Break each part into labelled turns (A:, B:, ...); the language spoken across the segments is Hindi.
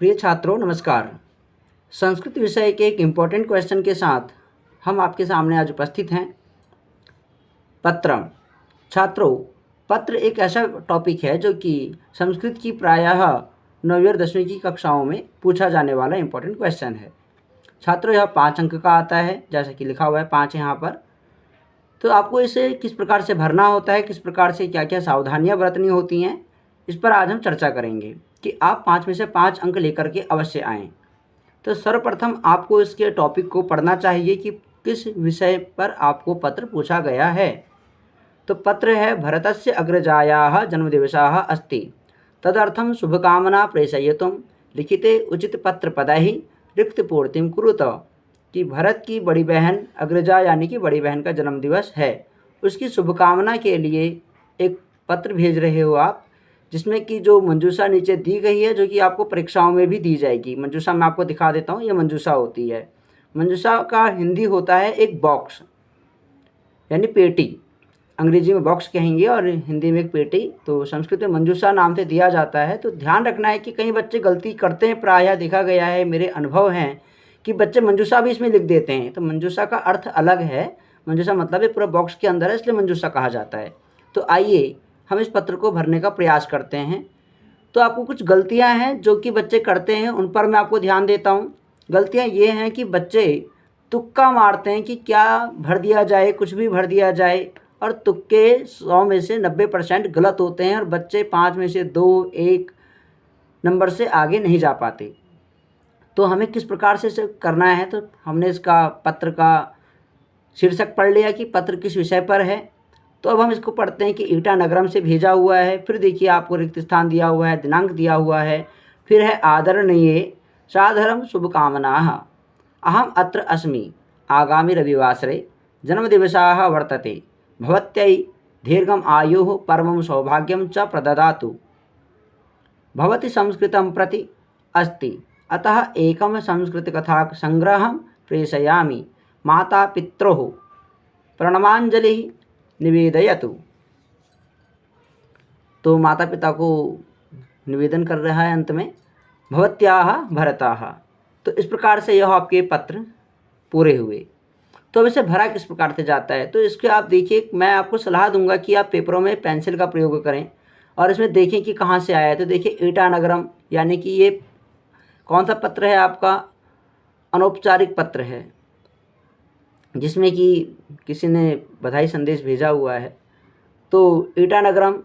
A: प्रिय छात्रों नमस्कार। संस्कृत विषय के एक इम्पोर्टेंट क्वेश्चन के साथ हम आपके सामने आज उपस्थित हैं। पत्रम। छात्रों, पत्र एक ऐसा टॉपिक है जो कि संस्कृत की प्रायः 9वीं और 10वीं की कक्षाओं में पूछा जाने वाला इम्पोर्टेंट क्वेश्चन है। छात्रों, यह 5 अंक का आता है, जैसा कि लिखा हुआ है 5 यहाँ पर। तो आपको इसे किस प्रकार से भरना होता है, किस प्रकार से क्या क्या सावधानियाँ बरतनी होती हैं, इस पर आज हम चर्चा करेंगे कि आप 5 में से 5 अंक लेकर के अवश्य आएँ। तो सर्वप्रथम आपको इसके टॉपिक को पढ़ना चाहिए कि किस विषय पर आपको पत्र पूछा गया है। तो पत्र है भरतस्य अग्रजायाः जन्मदिवसः अस्ति, तदर्थं शुभकामना प्रेषयितुं लिखिते उचित पत्र पदैः रिक्तपूर्तिं कुरुत। कि भरत की बड़ी बहन अग्रजा यानी कि बड़ी बहन का जन्मदिवस है, उसकी शुभकामना के लिए एक पत्र भेज रहे हो आप, जिसमें कि जो मंजूषा नीचे दी गई है, जो कि आपको परीक्षाओं में भी दी जाएगी। मंजूषा मैं आपको दिखा देता हूँ, ये मंजूषा होती है। मंजूषा का हिंदी होता है एक बॉक्स यानी पेटी। अंग्रेजी में बॉक्स कहेंगे और हिंदी में एक पेटी। तो संस्कृत में मंजूषा नाम से दिया जाता है। तो ध्यान रखना है कि कई बच्चे गलती करते हैं, प्रायः देखा गया है, मेरे अनुभव हैं कि बच्चे मंजूषा भी इसमें लिख देते हैं। तो मंजूषा का अर्थ अलग है। मंजूषा मतलब ये पूरा बॉक्स के अंदर है, इसलिए मंजूषा कहा जाता है। तो आइए हम इस पत्र को भरने का प्रयास करते हैं। तो आपको कुछ गलतियां हैं जो कि बच्चे करते हैं, उन पर मैं आपको ध्यान देता हूं। गलतियां ये हैं कि बच्चे तुक्का मारते हैं कि क्या भर दिया जाए, कुछ भी भर दिया जाए, और तुक्के 100 में से 90% गलत होते हैं और बच्चे 5 में से 2, 1 नंबर से आगे नहीं जा पाते। तो हमें किस प्रकार से इसे करना है, तो हमने इसका पत्र का शीर्षक पढ़ लिया कि पत्र किस विषय पर है। तो अब हम इसको पढ़ते हैं कि ईटानगरम से भेजा हुआ है। फिर देखिए आपको रिक्त स्थान दिया हुआ है, दिनांक दिया हुआ है। फिर है आदरणीय सादरं शुभकामनाः, अहम अत्र अस्मि, आगामी रविवासरे जन्मदिवसः वर्तते, भवत्यै दीर्घम आयुः परमं सौभाग्यं च प्रददातु। भवती संस्कृतं प्रति अस्ति, अतः एकं संस्कृतकथा संग्रहं प्रेषयामि, माता पित्रोः प्रणमांजलि निवेदयतु। तो माता पिता को निवेदन कर रहा है अंत में, भवत्याः भरताः। तो इस प्रकार से यह आपके पत्र पूरे हुए। तो अब इसे भरा किस प्रकार से जाता है, तो इसके आप देखिए, मैं आपको सलाह दूंगा कि आप पेपरों में पेंसिल का प्रयोग करें और इसमें देखें कि कहाँ से आया है। तो देखिए ईटानगरम यानी कि ये कौन सा पत्र है आपका, अनौपचारिक पत्र है, जिसमें कि किसी ने बधाई संदेश भेजा हुआ है। तो ईटानगरम,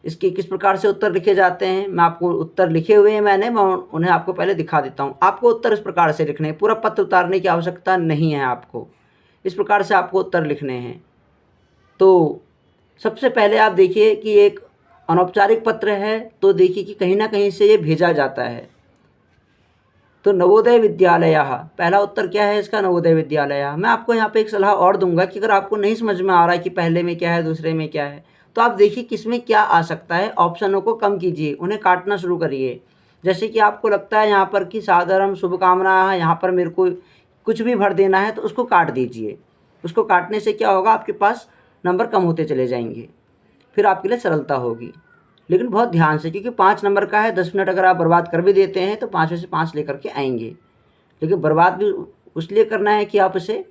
A: इसके किस प्रकार से उत्तर लिखे जाते हैं, मैं आपको उत्तर लिखे हुए हैं मैंने, मैं उन्हें आपको पहले दिखा देता हूँ। आपको उत्तर इस प्रकार से लिखने हैं, पूरा पत्र उतारने की आवश्यकता नहीं है आपको, इस प्रकार से आपको उत्तर लिखने हैं। तो सबसे पहले आप देखिए कि एक अनौपचारिक पत्र है, तो देखिए कि कहीं ना कहीं से ये भेजा जाता है। तो नवोदय विद्यालय, पहला उत्तर क्या है इसका, नवोदय विद्यालय। मैं आपको यहाँ पे एक सलाह और दूंगा कि अगर आपको नहीं समझ में आ रहा है कि पहले में क्या है दूसरे में क्या है, तो आप देखिए किसमें क्या आ सकता है, ऑप्शनों को कम कीजिए, उन्हें काटना शुरू करिए। जैसे कि आपको लगता है यहाँ पर कि साधारण शुभकामना है, यहाँ पर मेरे को कुछ भी भर देना है, तो उसको काट दीजिए। उसको काटने से क्या होगा, आपके पास नंबर कम होते चले जाएंगे, फिर आपके लिए सरलता होगी। लेकिन बहुत ध्यान से, क्योंकि 5 नंबर का है, 10 मिनट अगर आप बर्बाद कर भी देते हैं तो 5 में से 5 लेकर के आएंगे। लेकिन बर्बाद भी उसलिए करना है कि आप इसे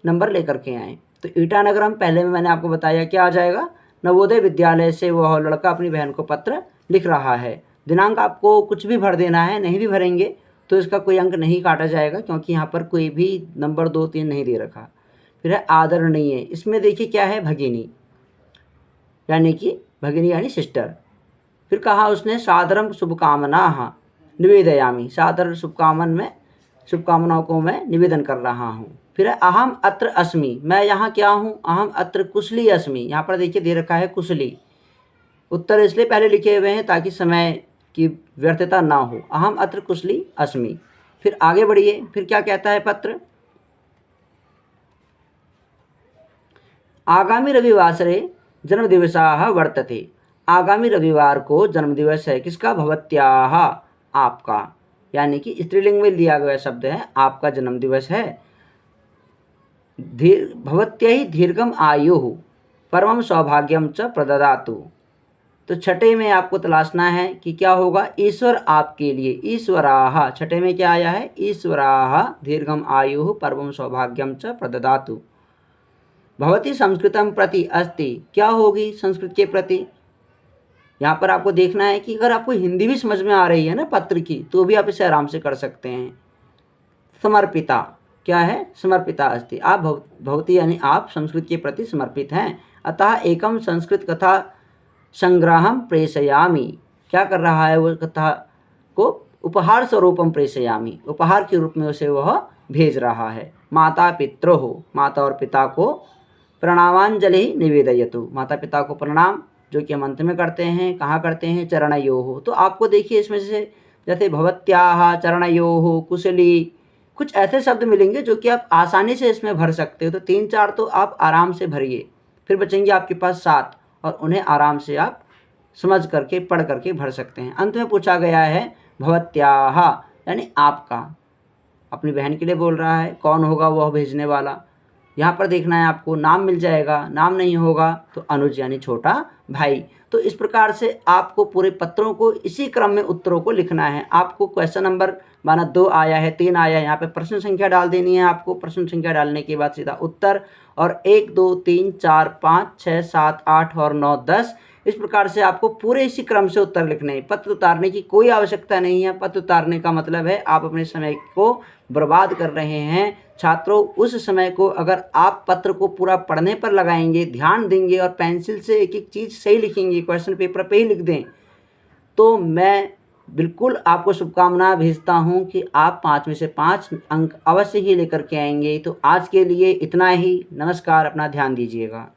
A: नंबर लेकर के आएँ। तो ईटानगरम पहले में मैंने आपको बताया क्या आ जाएगा, नवोदय विद्यालय से वह लड़का अपनी बहन को पत्र लिख रहा है। दिनांक आपको कुछ भी भर देना है, नहीं भी भरेंगे तो इसका कोई अंक नहीं काटा जाएगा, क्योंकि यहाँ पर कोई भी नंबर 2, 3 नहीं दे रखा। फिर है आदरणीय, इसमें देखिए क्या है, भगिनी यानी कि भगिनी यानी सिस्टर। फिर कहा उसने सादरम शुभकामनाः निवेदयामि, सादर शुभकामनाओं को मैं निवेदन कर रहा हूँ। फिर अहम अत्र अस्मि, मैं यहाँ क्या हूँ, अहम अत्र कुशली अस्मि, यहाँ पर देखिए दे रखा है कुशली। उत्तर इसलिए पहले लिखे हुए हैं ताकि समय की व्यर्थता ना हो, अहम अत्र कुशली अस्मि। फिर आगे बढ़िए, फिर क्या कहता है पत्र, आगामी रविवासरे जन्मदिवसः वर्तते, आगामी रविवार को जन्मदिवस है, किसका, भवत्याः, आपका, यानी कि स्त्रीलिंग में लिया गया शब्द है, आपका जन्मदिवस है। भवत्यै दीर्घम आयुः परमं सौभाग्यं च प्रददातु। तो छठे में आपको तलाशना है कि क्या होगा, ईश्वर आपके लिए, ईश्वराः, छठे में क्या आया है, ईश्वराः दीर्घम आयुः पर्वम सौभाग्यम च प्रददातु। भवती संस्कृतम प्रति अस्ति, क्या होगी संस्कृत के प्रति। यहाँ पर आपको देखना है कि अगर आपको हिंदी भी समझ में आ रही है ना पत्र की, तो भी आप इसे आराम से कर सकते हैं। समर्पिता, क्या है, समर्पिता अस्ति, आप भवती यानी आप संस्कृत के प्रति समर्पित हैं। अतः एकम संस्कृत कथा संग्रहम प्रेषयामि, क्या कर रहा है वो, कथा को उपहार स्वरूपम प्रेषयामि, उपहार के रूप में उसे वह भेज रहा है। माता पित्रोः, माता और पिता को प्रणामांजलि निवेदयतु, माता पिता को प्रणाम जो कि हम अंत में करते हैं, कहाँ करते हैं, चरणयोः। तो आपको देखिए इसमें से जैसे भवत्याः चरणयोः कुशली, कुछ ऐसे शब्द मिलेंगे जो कि आप आसानी से इसमें भर सकते हो। तो 3-4 तो आप आराम से भरिए, फिर बचेंगे आपके पास 7, और उन्हें आराम से आप समझ करके पढ़ करके भर सकते हैं। अंत में पूछा गया है भवत्याः यानी आपका, अपनी बहन के लिए बोल रहा है, कौन होगा वह भेजने वाला। यहाँ पर देखना है आपको, नाम मिल जाएगा, नाम नहीं होगा तो अनुज यानी छोटा भाई। तो इस प्रकार से आपको पूरे पत्रों को इसी क्रम में उत्तरों को लिखना है। आपको क्वेश्चन नंबर माना 2 आया है, 3 आया है, यहाँ पे प्रश्न संख्या डाल देनी है आपको। प्रश्न संख्या डालने के बाद सीधा उत्तर, और 1 2 3 4 5 6 7 8 और 9 10, इस प्रकार से आपको पूरे इसी क्रम से उत्तर लिखने हैं। पत्र उतारने की कोई आवश्यकता नहीं है। पत्र उतारने का मतलब है आप अपने समय को बर्बाद कर रहे हैं। छात्रों, उस समय को अगर आप पत्र को पूरा पढ़ने पर लगाएंगे, ध्यान देंगे और पेंसिल से एक एक चीज़ सही लिखेंगे, क्वेश्चन पेपर पे ही लिख दें, तो मैं बिल्कुल आपको शुभकामना भेजता हूं कि आप 5 में से 5 अंक अवश्य ही लेकर के आएंगे। तो आज के लिए इतना ही। नमस्कार, अपना ध्यान दीजिएगा।